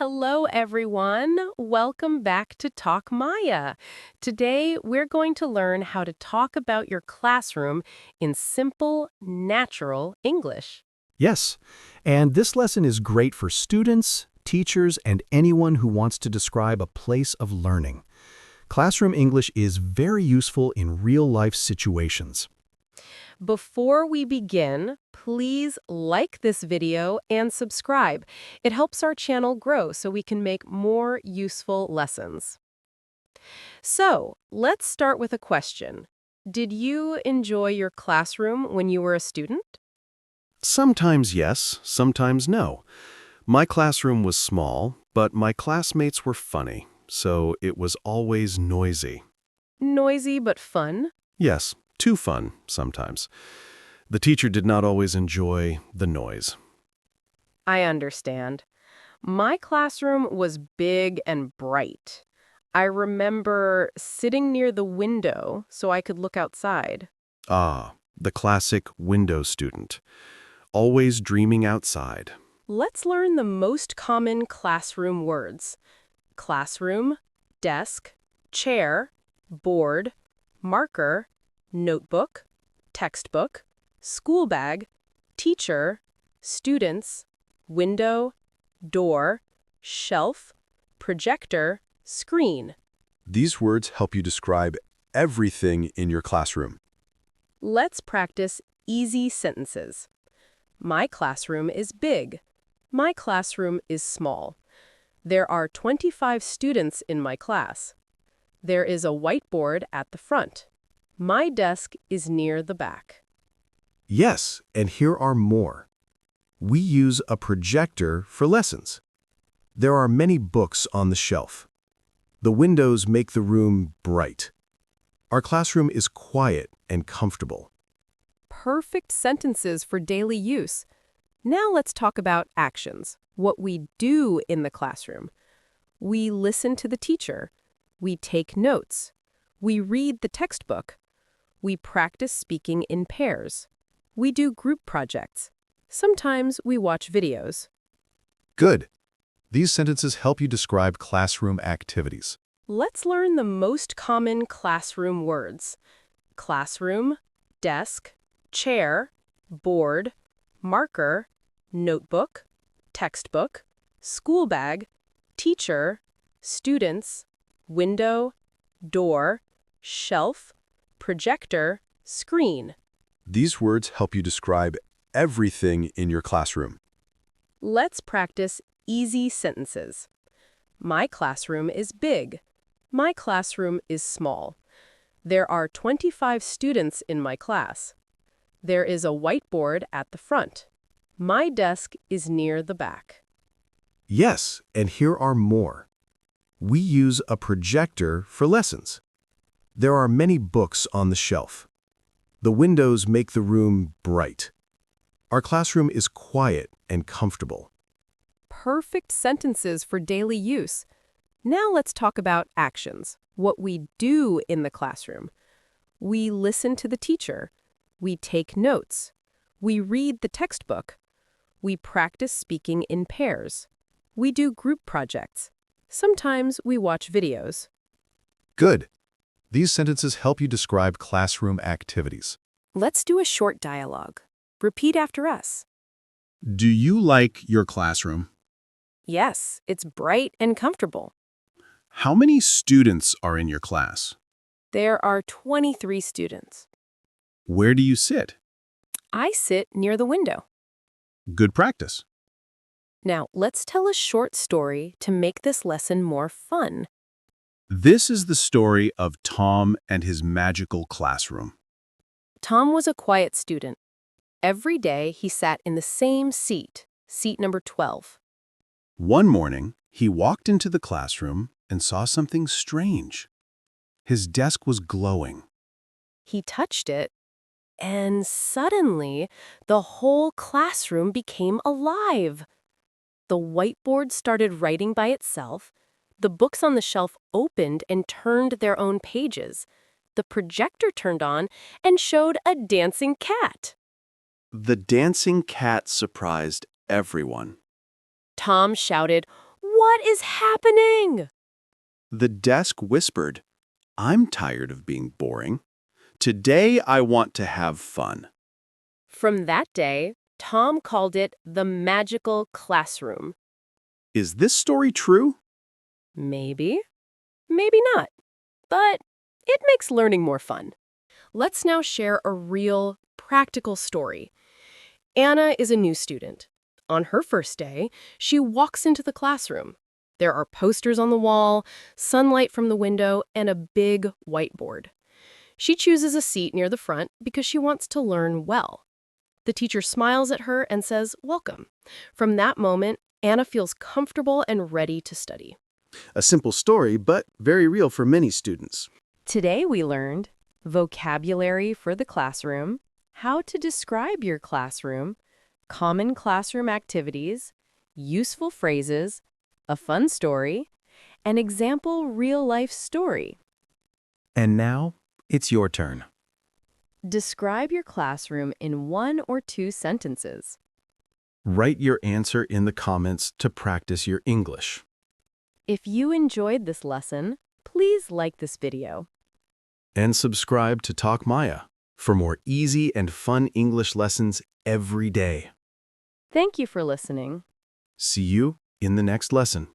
Hello, everyone. Welcome back to Talk Maya. Today, we're going to learn how to talk about your classroom in simple, natural English. Yes, and this lesson is great for students, teachers, and anyone who wants to describe a place of learning. Classroom English is very useful in real-life situations. Before we begin, please like this video and subscribe. It helps our channel grow so we can make more useful lessons. So, let's start with a question. Did you enjoy your classroom when you were a student? Sometimes yes, sometimes no. My classroom was small, but my classmates were funny, so it was always noisy. Noisy but fun? Yes, too fun sometimes. The teacher did not always enjoy the noise. I understand. My classroom was big and bright. I remember sitting near the window so I could look outside. Ah, the classic window student. Always dreaming outside. Let's learn the most common classroom words. Classroom, desk, chair, board, marker, notebook, textbook, school bag, teacher, students, window, door, shelf, projector, screen. These words help you describe everything in your classroom. Let's practice easy sentences. My classroom is big. My classroom is small. There are 25 students in my class. There is a whiteboard at the front. My desk is near the back. Yes, and here are more. We use a projector for lessons. There are many books on the shelf. The windows make the room bright. Our classroom is quiet and comfortable. Perfect sentences for daily use. Now let's talk about actions, what we do in the classroom. We listen to the teacher. We take notes. We read the textbook. We practice speaking in pairs. We do group projects. Sometimes we watch videos. Good. These sentences help you describe classroom activities. Let's learn the most common classroom words. Classroom, desk, chair, board, marker, notebook, textbook, school bag, teacher, students, window, door, shelf, projector, screen. These words help you describe everything in your classroom. Let's practice easy sentences. My classroom is big. My classroom is small. There are 25 students in my class. There is a whiteboard at the front. My desk is near the back. Yes, and here are more. We use a projector for lessons. There are many books on the shelf. The windows make the room bright. Our classroom is quiet and comfortable. Perfect sentences for daily use. Now let's talk about actions, what we do in the classroom. We listen to the teacher. We take notes. We read the textbook. We practice speaking in pairs. We do group projects. Sometimes we watch videos. Good. These sentences help you describe classroom activities. Let's do a short dialogue. Repeat after us. Do you like your classroom? Yes, it's bright and comfortable. How many students are in your class? There are 23 students. Where do you sit? I sit near the window. Good practice. Now, let's tell a short story to make this lesson more fun. This is the story of Tom and his magical classroom. Tom was a quiet student. Every day, he sat in the same seat, seat number 12. One morning, he walked into the classroom and saw something strange. His desk was glowing. He touched it, and suddenly, the whole classroom became alive. The whiteboard started writing by itself. The books on the shelf opened and turned their own pages. The projector turned on and showed a dancing cat. The dancing cat surprised everyone. Tom shouted, What is happening? The desk whispered, "I'm tired of being boring. Today I want to have fun." From that day, Tom called it the magical classroom. Is this story true? Maybe, maybe not. But it makes learning more fun. Let's now share a real, practical story. Anna is a new student. On her first day, she walks into the classroom. There are posters on the wall, sunlight from the window, and a big whiteboard. She chooses a seat near the front because she wants to learn well. The teacher smiles at her and says, "Welcome." From that moment, Anna feels comfortable and ready to study. A simple story, but very real for many students. Today we learned vocabulary for the classroom, how to describe your classroom, common classroom activities, useful phrases, a fun story, an example real-life story. And now, it's your turn. Describe your classroom in 1 or 2 sentences. Write your answer in the comments to practice your English. If you enjoyed this lesson, please like this video. And subscribe to Talk Maya for more easy and fun English lessons every day. Thank you for listening. See you in the next lesson.